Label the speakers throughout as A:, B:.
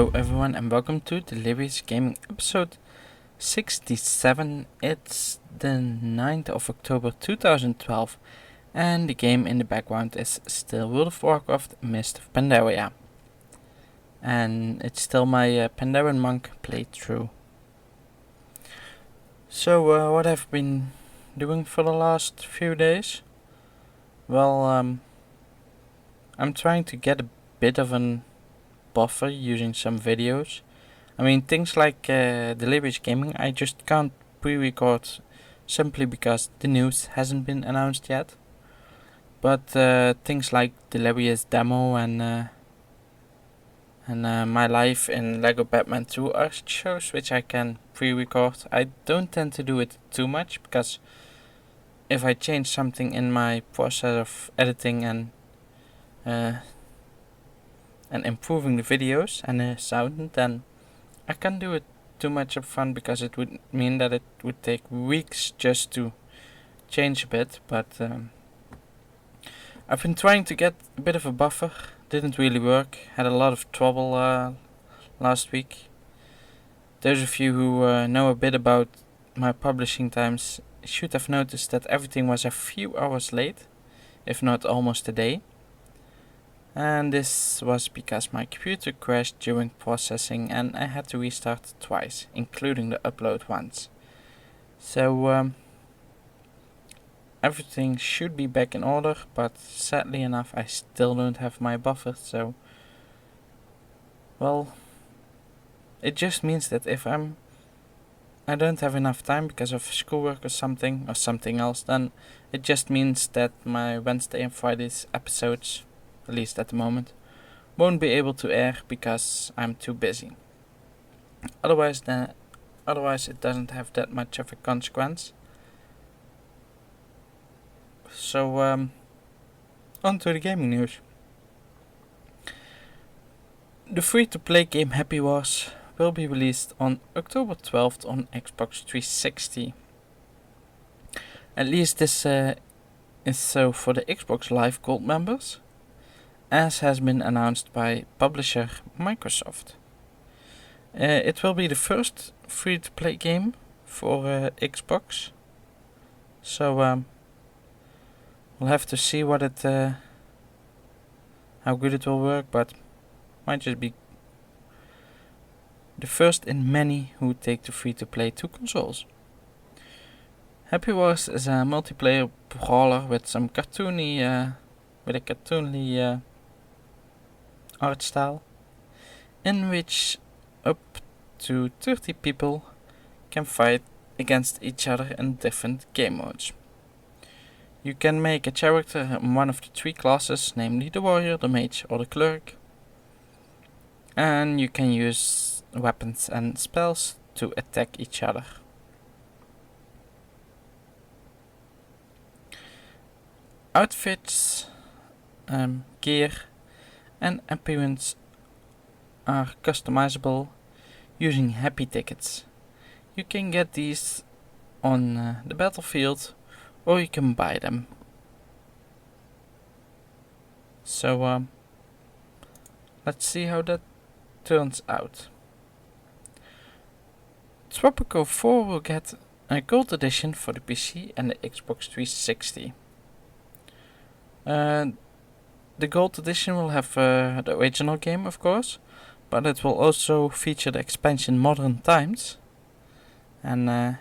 A: Hello everyone and welcome to Delirious Gaming episode 67. It's the 9th of October 2012 and the game in the background is still World of Warcraft Mist of Pandaria. And it's still my Pandaren monk playthrough. So what I've been doing for the last few days? Well, I'm trying to get a bit of an buffer using some videos. I mean, things like Delirious Gaming I just can't pre-record simply because the news hasn't been announced yet. But things like Delirious Demo and my life in Lego Batman 2 are shows which I can pre-record. I don't tend to do it too much because if I change something in my process of editing and improving the videos and the sound, then I can't do it too much up front because it would mean that it would take weeks just to change a bit. But I've been trying to get a bit of a buffer. Didn't really work. Had a lot of trouble last week. Those of you who know a bit about my publishing times should have noticed that everything was a few hours late, if not almost a day. And this was because my computer crashed during processing and I had to restart twice, including the upload once. So everything should be back in order, but sadly enough I still don't have my buffer, so well, it just means that if I don't have enough time because of schoolwork or something else, then it just means that my Wednesday and Friday's episodes, at least at the moment, won't be able to air because I'm too busy. Otherwise it doesn't have that much of a consequence. So on to the gaming news. The free-to-play game Happy Wars will be released on October 12th on Xbox 360. At least this is so for the Xbox Live Gold members, as has been announced by publisher Microsoft. It will be the first free-to-play game for Xbox, so we'll have to see what how good it will work, but might just be the first in many who take the free-to-play to consoles. Happy Wars is a multiplayer brawler with a cartoonly art style, in which up to 30 people can fight against each other in different game modes. You can make a character in one of the three classes, namely the warrior, the mage or the cleric, and you can use weapons and spells to attack each other. Outfits, gear and appearance are customizable using happy tickets. You can get these on the battlefield or you can buy them. So let's see how that turns out. Tropico 4 will get a gold edition for the PC and the Xbox 360. The gold edition will have the original game, of course, but it will also feature the expansion Modern Times, and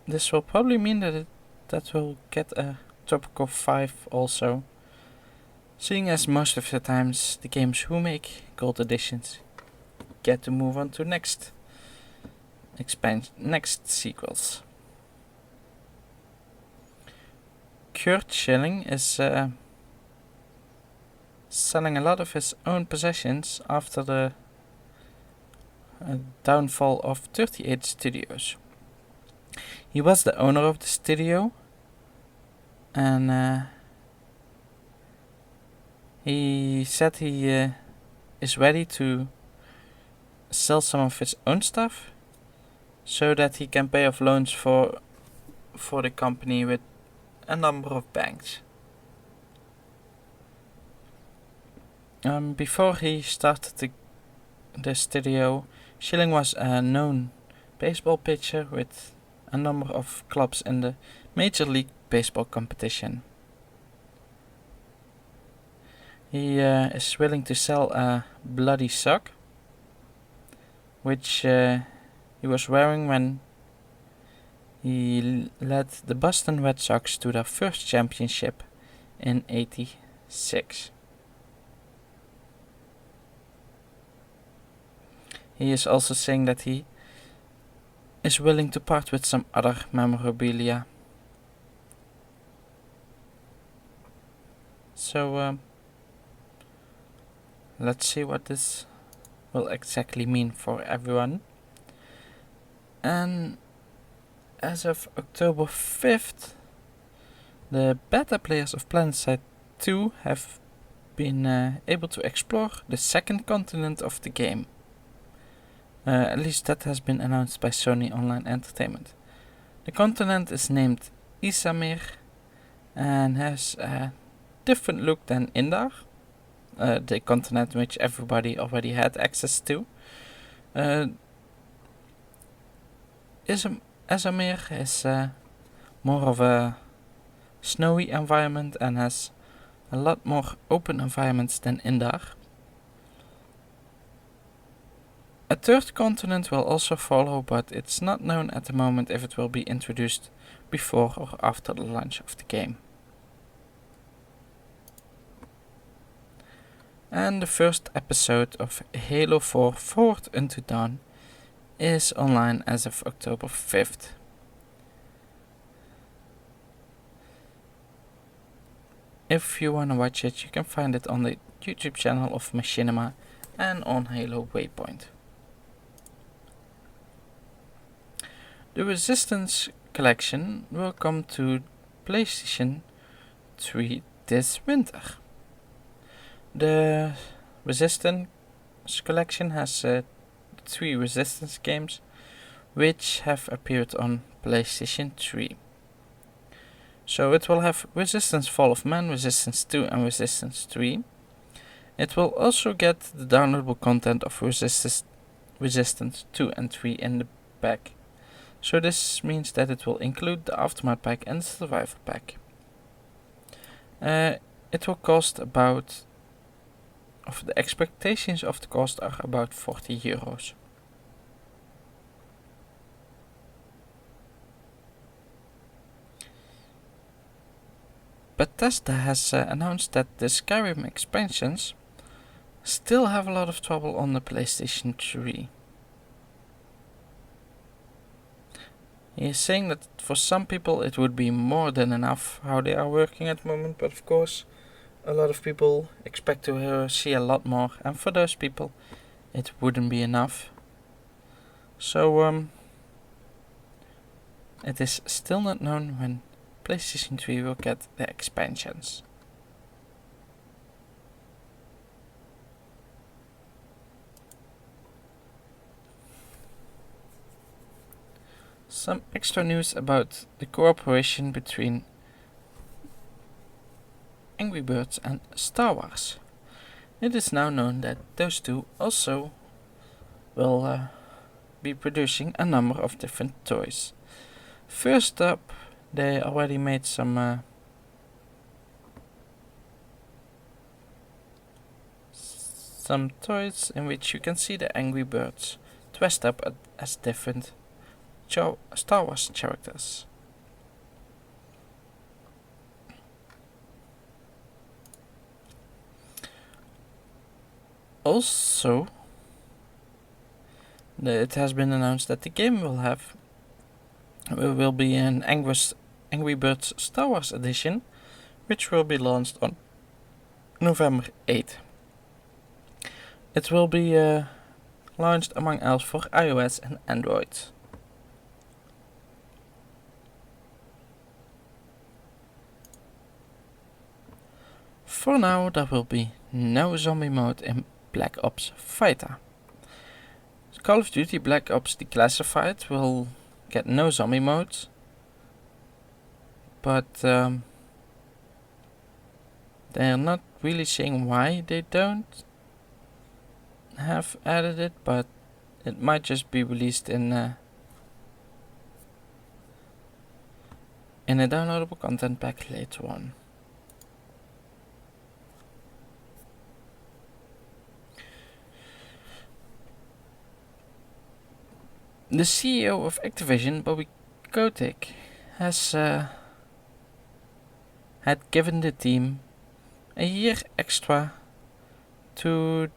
A: this will probably mean that will get a Tropico 5 also, seeing as most of the times the games who make gold editions get to move on to next sequels. Curt Schilling is selling a lot of his own possessions after the downfall of 38 Studios. He was the owner of the studio, and he said he is ready to sell some of his own stuff so that he can pay off loans for the company with a number of banks. Before he started the studio, Schilling was a known baseball pitcher with a number of clubs in the Major League Baseball competition. He is willing to sell a bloody sock, which he was wearing when he led the Boston Red Sox to their first championship in '86. He is also saying that he is willing to part with some other memorabilia. So let's see what this will exactly mean for everyone. And as of October 5th, the beta players of PlanetSide 2 have been able to explore the second continent of the game. At least that has been announced by Sony Online Entertainment. The continent is named Isamir and has a different look than Indar, the continent which everybody already had access to. Isamir is more of a snowy environment and has a lot more open environments than Indar. A third continent will also follow, but it's not known at the moment if it will be introduced before or after the launch of the game. And the first episode of Halo 4 Forward Unto Dawn is online as of October 5th. If you wanna watch it, you can find it on the YouTube channel of Machinima and on Halo Waypoint. The Resistance collection will come to PlayStation 3 this winter. The Resistance collection has 3 Resistance games which have appeared on PlayStation 3. So it will have Resistance Fall of Man, Resistance 2 and Resistance 3. It will also get the downloadable content of Resistance 2 and 3 in the pack. So this means that it will include the Aftermath pack and the Survivor pack. It will cost about, the expectations of the cost are about €40. Bethesda has announced that the Skyrim expansions still have a lot of trouble on the PlayStation 3. He is saying that for some people it would be more than enough how they are working at the moment, but of course a lot of people expect to see a lot more, and for those people it wouldn't be enough. So it is still not known when PlayStation 3 will get the expansions. Some extra news about the cooperation between Angry Birds and Star Wars. It is now known that those two also will be producing a number of different toys. First up, they already made some toys in which you can see the Angry Birds dressed up as different Star Wars characters. Also, it has been announced that the game will be an Angry Birds Star Wars edition, which will be launched on November 8th. It will be launched among else for iOS and Android. For now, there will be no zombie mode in Black Ops Fighter. Call of Duty Black Ops Declassified will get no zombie mode, but the They're not really saying why they don't have added it, but it might just be released in a downloadable content pack later on. The CEO of Activision, Bobby Kotick, has had given the team a year extra to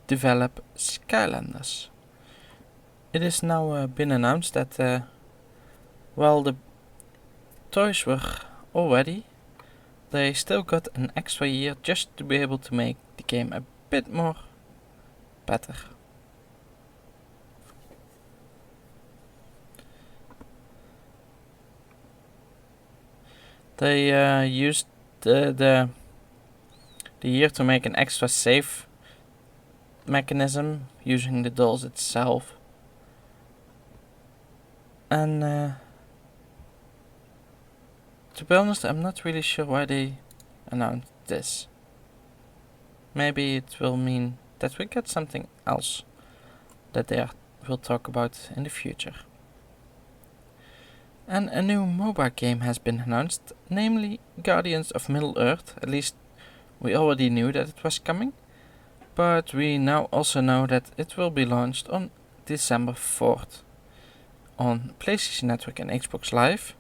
A: develop Skylanders. It is now been announced that while the toys were all ready, they still got an extra year just to be able to make the game a bit more better. They used the year to make an extra save mechanism using the dolls itself, and to be honest, I'm not really sure why they announced this. Maybe it will mean that we get something else that they will talk about in the future. And a new mobile game has been announced, namely Guardians of Middle-earth. At least we already knew that it was coming, but we now also know that it will be launched on December 4th on PlayStation Network and Xbox Live.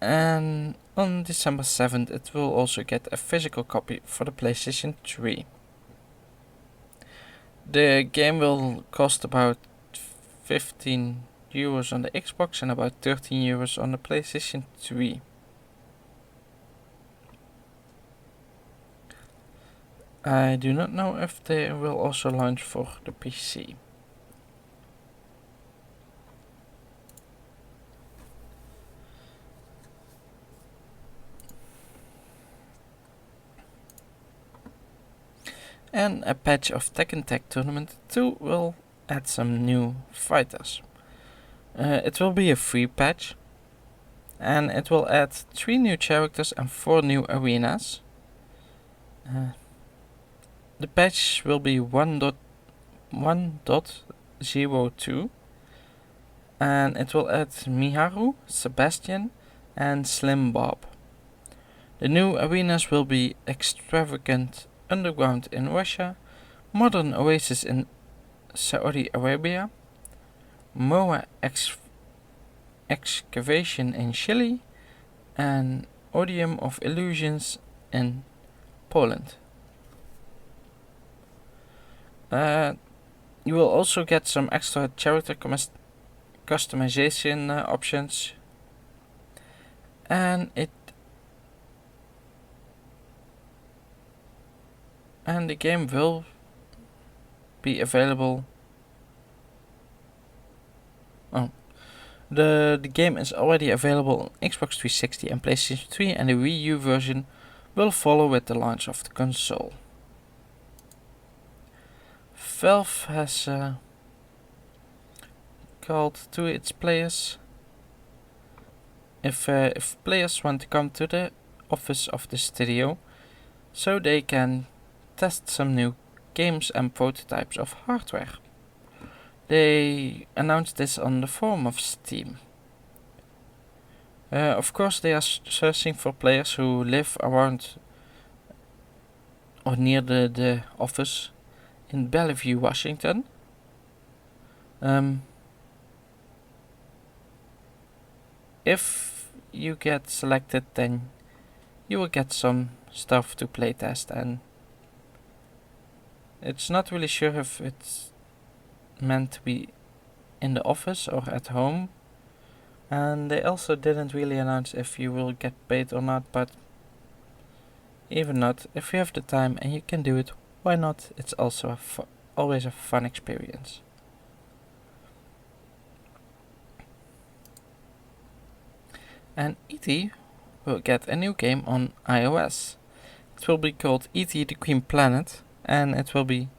A: And on December 7th it will also get a physical copy for the PlayStation 3. The game will cost about €15 on the Xbox and about €13 on the PlayStation 3. I do not know if they will also launch for the PC. And a patch of Tekken Tag Tournament 2 will add some new fighters. It will be a free patch, and it will add 3 new characters and 4 new arenas. The patch will be 1.1.02, and it will add Miharu, Sebastian, and Slim Bob. The new arenas will be Extravagant Underground in Russia, Modern Oasis in Saudi Arabia, Moa Excavation in Chile, and Odium of Illusions in Poland. You will also get some extra character customization options, and the game will be available. The game is already available on Xbox 360 and PlayStation 3, and the Wii U version will follow with the launch of the console. Valve has called to its players, if players want to come to the office of the studio so they can test some new games and prototypes of hardware. They announced this on the forum of Steam. Of course, they are searching for players who live around or near the office in Bellevue, Washington. If you get selected, then you will get some stuff to playtest, and it's not really sure if it's meant to be in the office or at home, and they also didn't really announce if you will get paid or not, but even not, if you have the time and you can do it, why not? It's also always a fun experience. And E.T. will get a new game on iOS. It will be called E.T. the Green Planet, and it will be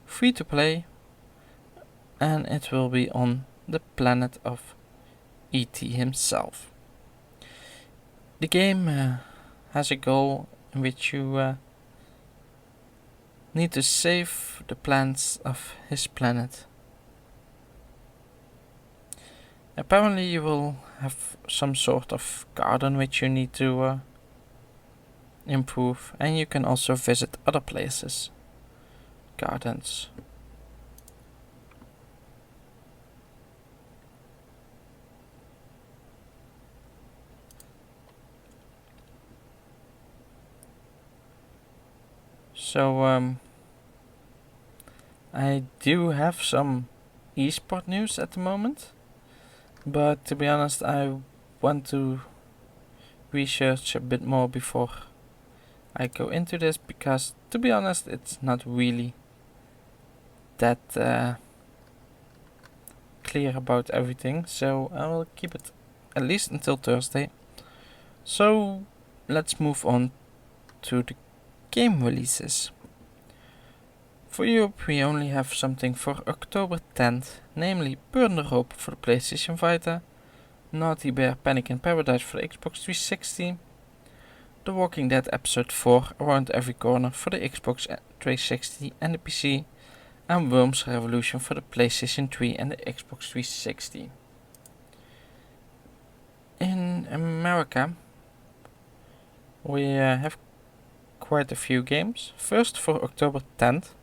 A: free to play, and it will be on the planet of E.T. himself. The game has a goal in which you need to save the plants of his planet. Apparently you will have some sort of garden which you need to improve, and you can also visit other places, gardens. So I do have some esport news at the moment, but to be honest I want to research a bit more before I go into this, because to be honest it's not really that clear about everything, so I will keep it at least until Thursday. So let's move on to the game releases. For Europe we only have something for October 10th, namely Burn the Rope for the PlayStation Vita, Naughty Bear Panic in Paradise for the Xbox 360, The Walking Dead Episode 4 Around Every Corner for the Xbox 360 and the PC, and Worms Revolution for the PlayStation 3 and the Xbox 360. In America we have quite a few games. First, for October 10th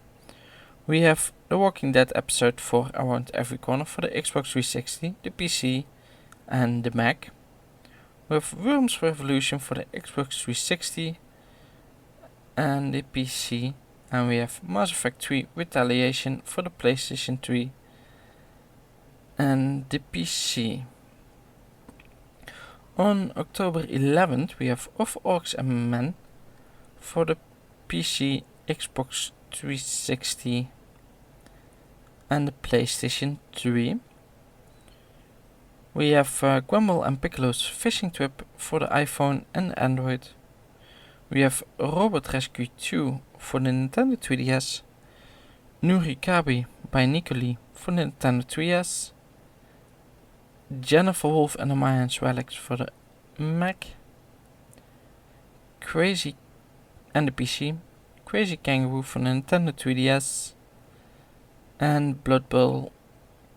A: we have The Walking Dead Episode 4 Around Every Corner for the Xbox 360, the PC and the Mac. We have Worms Revolution for the Xbox 360 and the PC, and we have Mass Effect 3 Retaliation for the PlayStation 3 and the PC. On October 11th we have Of Orcs and Men for the PC, Xbox 360 and the PlayStation 3. We have Gumball and Piccolo's Fishing Trip for the iPhone and Android. We have Robot Rescue 2 for the Nintendo 3DS, Nurikabi by Nicoli for the Nintendo 3DS, Jennifer Wolf and the Mayans Relics for the Mac, Crazy and the PC, Crazy Kangaroo for the Nintendo 3DS, and Blood Bowl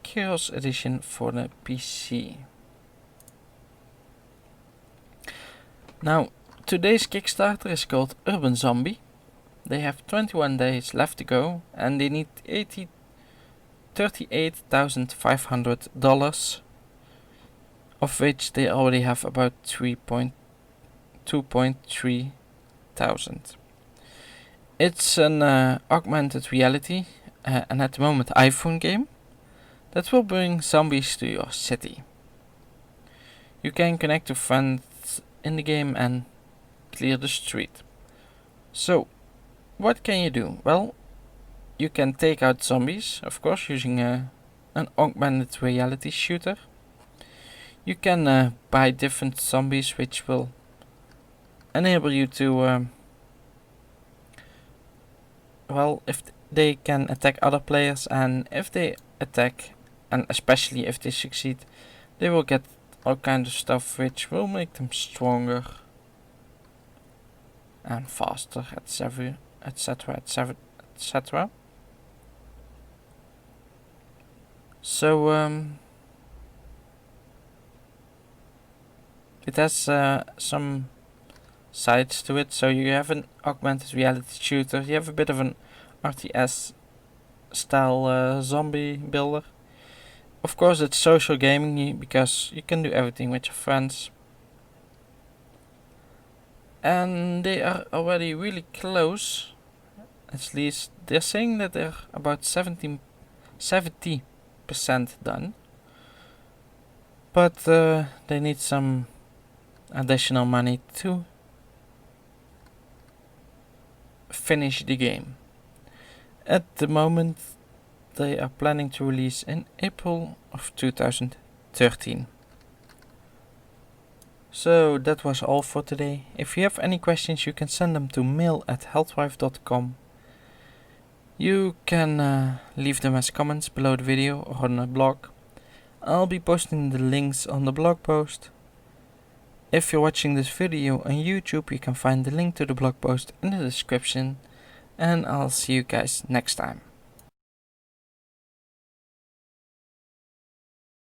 A: Chaos Edition for the PC. Now, today's Kickstarter is called Urban Zombie. They have 21 days left to go and they need $38,500, of which they already have about 2.3 thousand. It's an augmented reality and at the moment iPhone game that will bring zombies to your city. You can connect to friends in the game and clear the street. So, what can you do? Well, you can take out zombies, of course, using an augmented reality shooter. You can buy different zombies which will enable you to if they can attack other players, and if they attack, and especially if they succeed, they will get all kinds of stuff which will make them stronger and faster, etc, etc, etc, etc. So it has some sides to it. So you have an augmented reality shooter, you have a bit of an RTS style zombie builder. Of course it's social gaming because you can do everything with your friends. And they are already really close. At least they're saying that they're about 70% done. But they need some additional money to finish the game. At the moment they are planning to release in April of 2013. So that was all for today. If you have any questions you can send them to mail@healthwife.com. You can leave them as comments below the video or on the blog. I'll be posting the links on the blog post. If you're watching this video on YouTube, you can find the link to the blog post in the description, and I'll see you guys next time.